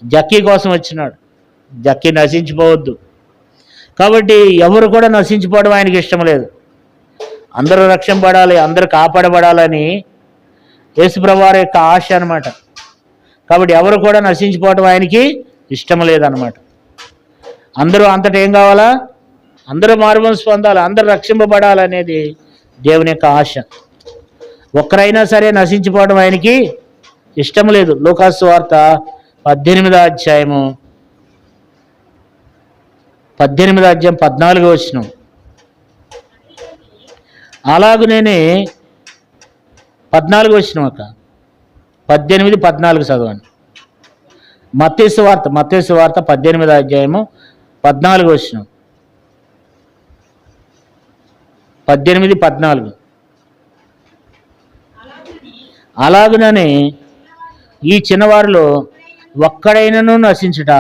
జక్కీ కోసం వచ్చినాడు. జక్కీ నశించిపోవద్దు. కాబట్టి ఎవరు కూడా నశించిపోవడం ఆయనకి ఇష్టం లేదు. అందరూ రక్షింపబడాలి, అందరూ కాపాడబడాలని యేసుప్రభు వారి యొక్క ఆశ అన్నమాట. కాబట్టి ఎవరు కూడా నశించిపోవడం ఆయనకి ఇష్టం లేదన్నమాట. అందరూ అంతటా ఏం కావాలా? అందరూ మారుమనసు పొందాలి, అందరూ రక్షింపబడాలనేది దేవుని యొక్క ఆశ. ఒక్కరైనా సరే నశించిపోవడం ఆయనకి ఇష్టం లేదు. లూకాసు వార్త 18వ అధ్యాయము 14వ వచనం. అలాగునే 14వ వచనం అక్క 18, 14 చదవండి. మత్తయి వార్త 18వ అధ్యాయము 14వ వచనం. 18, 14. అలాగునని ఈ చిన్నవారిలో ఒక్కడైనను నశించుట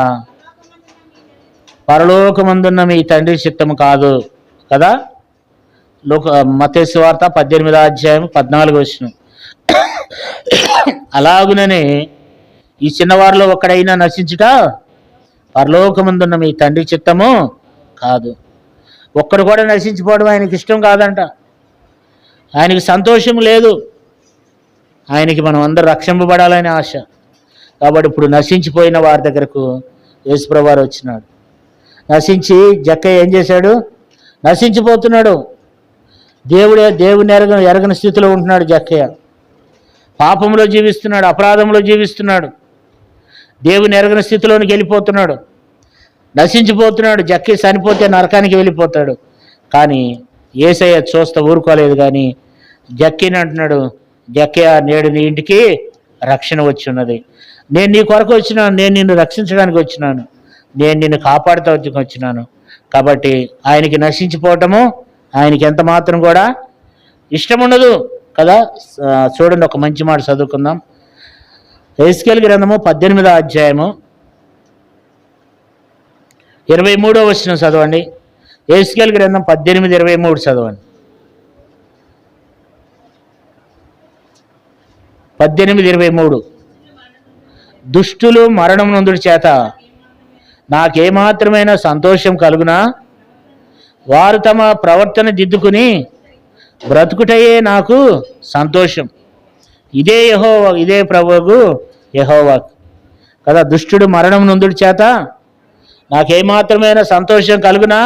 పరలోకమందున్న మీ తండ్రి చిత్తము కాదు కదా. మత్తయి సువార్త 18వ అధ్యాయం 14వ వచనం. అలాగుననే ఈ చిన్నవారిలో ఒక్కడైనా నశించుట పరలోకమందున్న మీ తండ్రి చిత్తము కాదు. ఒక్కడు కూడా నశించిపోవడం ఆయనకి ఇష్టం కాదంట. ఆయనకి సంతోషం లేదు. ఆయనకి మనం అందరూ రక్షింపబడాలని ఆశ. కాబట్టి ఇప్పుడు నశించిపోయిన వారి దగ్గరకు యేసుప్రభువు వారు వచ్చినాడు. నశించి జక్కయ్య ఏం చేశాడు? నశించిపోతున్నాడు. దేవుని ఎరగని స్థితిలో ఉంటున్నాడు జక్కయ్య. పాపంలో జీవిస్తున్నాడు, అపరాధంలో జీవిస్తున్నాడు, దేవుని ఎరగని స్థితిలోనికి వెళ్ళిపోతున్నాడు, నశించిపోతున్నాడు. జక్కయ్య చనిపోతే నరకానికి వెళ్ళిపోతాడు. కానీ యేసయ్య చూస్తా ఊరుకోలేదు. కానీ జక్కయ్యని అంటున్నాడు, జక్కయ్య నేడు నీ ఇంటికి రక్షణ వచ్చి ఉన్నది. నేను నీ కొరకు వచ్చినాను, నేను నిన్ను రక్షించడానికి వచ్చినాను, నేను నిన్ను కాపాడుతూ వచ్చినాను. కాబట్టి ఆయనకి నశించిపోవటము ఆయనకి ఎంత మాత్రం కూడా ఇష్టం ఉండదు కదా. చూడండి, ఒక మంచి మాట చదువుకుందాం. యెహెజ్కేలు గ్రంథము 18వ అధ్యాయము 23వ వచనం చదవండి. యెహెజ్కేలు గ్రంథం 18:23 చదవండి. 18:23 దుష్టులు మరణం నొందుడి చేత నాకేమాత్రమైన సంతోషం కలుగునా, వారు తమ ప్రవర్తన దిద్దుకుని బ్రతుకుటయే నాకు సంతోషం. ఇదే ప్రభువు యెహోవా కదా. దుష్టుడు మరణం నొందుడి చేత నాకేమాత్రమైన సంతోషం కలుగునా,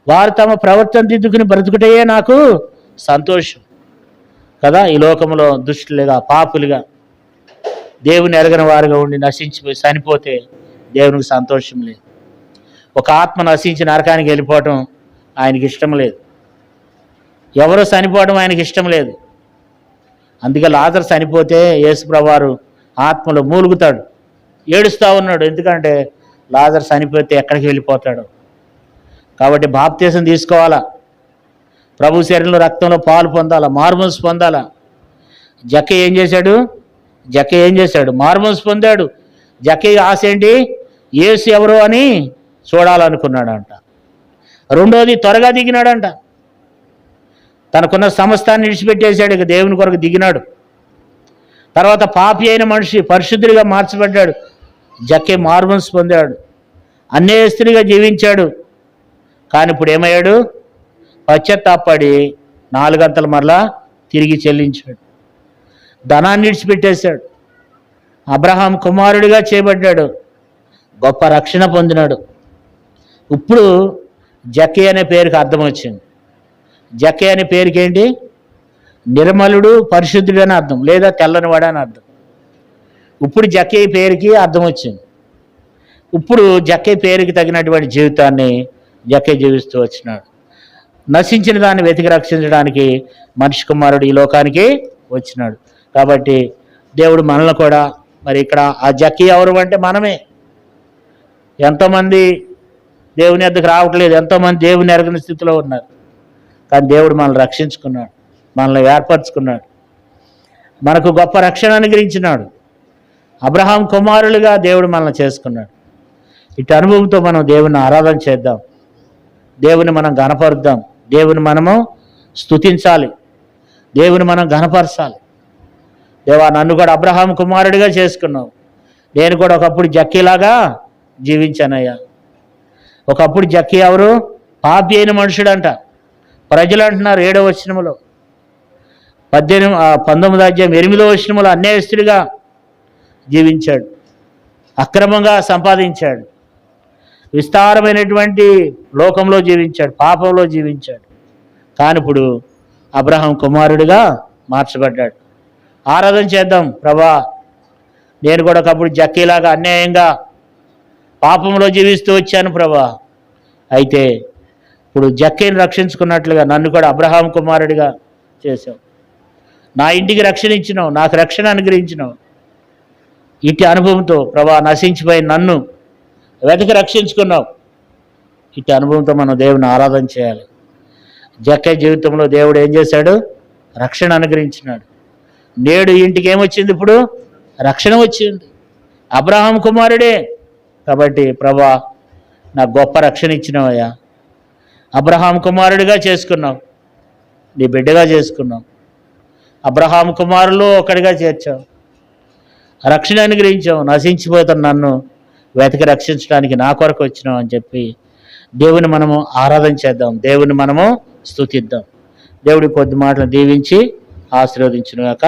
వారు తమ ప్రవర్తన దిద్దుకుని బ్రతుకుటయే నాకు సంతోషం కదా. ఈ లోకంలో దుష్టులుగా, పాపులుగా, దేవుని ఎరగని వారుగా ఉండి నశించిపోయి చనిపోతే దేవునికి సంతోషం లేదు. ఒక ఆత్మ నశించి నరకానికి వెళ్ళిపోవటం ఆయనకి ఇష్టం లేదు. ఎవరో చనిపోవడం ఆయనకి ఇష్టం లేదు. అందుకే లాజరు చనిపోతే యేసుప్రభువు వారు ఆత్మలో మూలుగుతాడు, ఏడుస్తూ ఉన్నాడు. ఎందుకంటే లాజరు చనిపోతే ఎక్కడికి వెళ్ళిపోతాడు. కాబట్టి బాప్తీసం తీసుకోవాలా, ప్రభు శరీరంలో రక్తంలో పాలు పొందాలా, మార్మోన్స్ పొందాలా. జక్కయ్య ఏం చేశాడు? మార్మోన్స్ పొందాడు. జక్కయ్య ఆశ ఏంటి? యేసు ఎవరు అని చూడాలనుకున్నాడంట. రెండోది త్వరగా దిగినాడంట. తనకున్న సమస్తాన్ని విడిచిపెట్టేశాడు, ఇక దేవుని కొరకు దిగినాడు. తర్వాత పాపి అయిన మనిషి పరిశుద్ధుడిగా మార్చబడ్డాడు. జక్కయ్య మార్మోన్స్ పొందాడు, అన్యాయస్తుడిగా జీవించాడు. కానీ ఇప్పుడు ఏమయ్యాడు? పశ్చాత్తాపడి 4 గంటల మరలా తిరిగి చెల్లించాడు. ధనాన్ని విడిచిపెట్టేశాడు. అబ్రహాం కుమారుడిగా చేయబడ్డాడు, గొప్ప రక్షణ పొందినాడు. ఇప్పుడు జక్కయ్య అనే పేరుకి అర్థం వచ్చింది. జక్కయ్య అనే పేరుకి ఏంటి? నిర్మలుడు, పరిశుద్ధుడు అని అర్థం, లేదా తెల్లనివాడు అని అర్థం. ఇప్పుడు జక్కయ్య పేరుకి అర్థం వచ్చింది. ఇప్పుడు జక్కయ్య పేరుకి తగినటువంటి జీవితాన్ని జక్కయ్య జీవిస్తూ వచ్చినాడు. నశించిన దాన్ని వెతికి రక్షించడానికి మనిషి కుమారుడు ఈ లోకానికి వచ్చినాడు. కాబట్టి దేవుడు మనల్ని కూడా, మరి ఇక్కడ ఆ జక్కయ్య ఎవరు అంటే మనమే. ఎంతోమంది దేవుని వద్దకు రావట్లేదు, ఎంతోమంది దేవుని ఎరగని స్థితిలో ఉన్నారు. కానీ దేవుడు మనల్ని రక్షించుకున్నాడు, మనల్ని ఏర్పరచుకున్నాడు, మనకు గొప్ప రక్షణ అనుగ్రహించినాడు. అబ్రహాం కుమారులుగా దేవుడు మనల్ని చేసుకున్నాడు. ఇటు అనుభవంతో మనం దేవుని ఆరాధన చేద్దాం, దేవుని మనం ఘనపరుద్దాం, దేవుని మనము స్తుతించాలి, దేవుని మనం ఘనపరచాలి. దేవా, నన్ను కూడా అబ్రహాం కుమారుడిగా చేసుకున్నావు, నేను కూడా ఒకప్పుడు జక్కీలాగా జీవించానయ్యా. ఒకప్పుడు జక్కయ్య ఎవరు? పాపి అయిన మనుషుడంట. ప్రజలు అంటున్నారు 7వ వచనములో, 19వ అధ్యాయం 8వ వచనములో అన్యాయస్తుడిగా జీవించాడు, అక్రమంగా సంపాదించాడు, విస్తారమైనటువంటి లోకంలో జీవించాడు, పాపంలో జీవించాడు. కానీ ఇప్పుడు అబ్రహాం కుమారుడిగా మార్చబడ్డాడు. ఆరాధన చేద్దాం. ప్రభా, నేను కూడా ఒకప్పుడు జక్కీలాగా అన్యాయంగా పాపంలో జీవిస్తూ వచ్చాను ప్రభా. అయితే ఇప్పుడు జక్కయ్యను రక్షించుకున్నట్లుగా నన్ను కూడా అబ్రహాం కుమారుడిగా చేశావు. నా ఇంటికి రక్షణ ఇచ్చినావు, నాకు రక్షణ అనుగ్రహించినావు. ఇటు అనుభవంతో ప్రభా నశించిపోయి నన్ను వెతికి రక్షించుకున్నావు. ఇటు అనుభవంతో మనం దేవుని ఆరాధన చేయాలి. జక్కయ్య జీవితంలో దేవుడు ఏం చేశాడు? రక్షణ అనుగ్రహించినాడు. నేడు ఇంటికి ఏమొచ్చింది? ఇప్పుడు రక్షణ వచ్చింది. అబ్రహాం కుమారుడే కాబట్టి ప్రభా నాకు గొప్ప రక్షణ ఇచ్చినావయ్యా. అబ్రహాం కుమారుడిగా చేసుకున్నావు, నీ బిడ్డగా చేసుకున్నావు, అబ్రహాం కుమారులు ఒకడిగా చేర్చావు, రక్షణ అనుగ్రహించావు. నశించిపోతున్న నన్ను వెతికి రక్షించడానికి నా కొరకు వచ్చినావు అని చెప్పి దేవుని మనము ఆరాధన చేద్దాం, దేవుని మనము స్తుతిద్దాం. దేవుడి కొద్ది మాటలు దీవించి ఆశీర్వదించును గాక.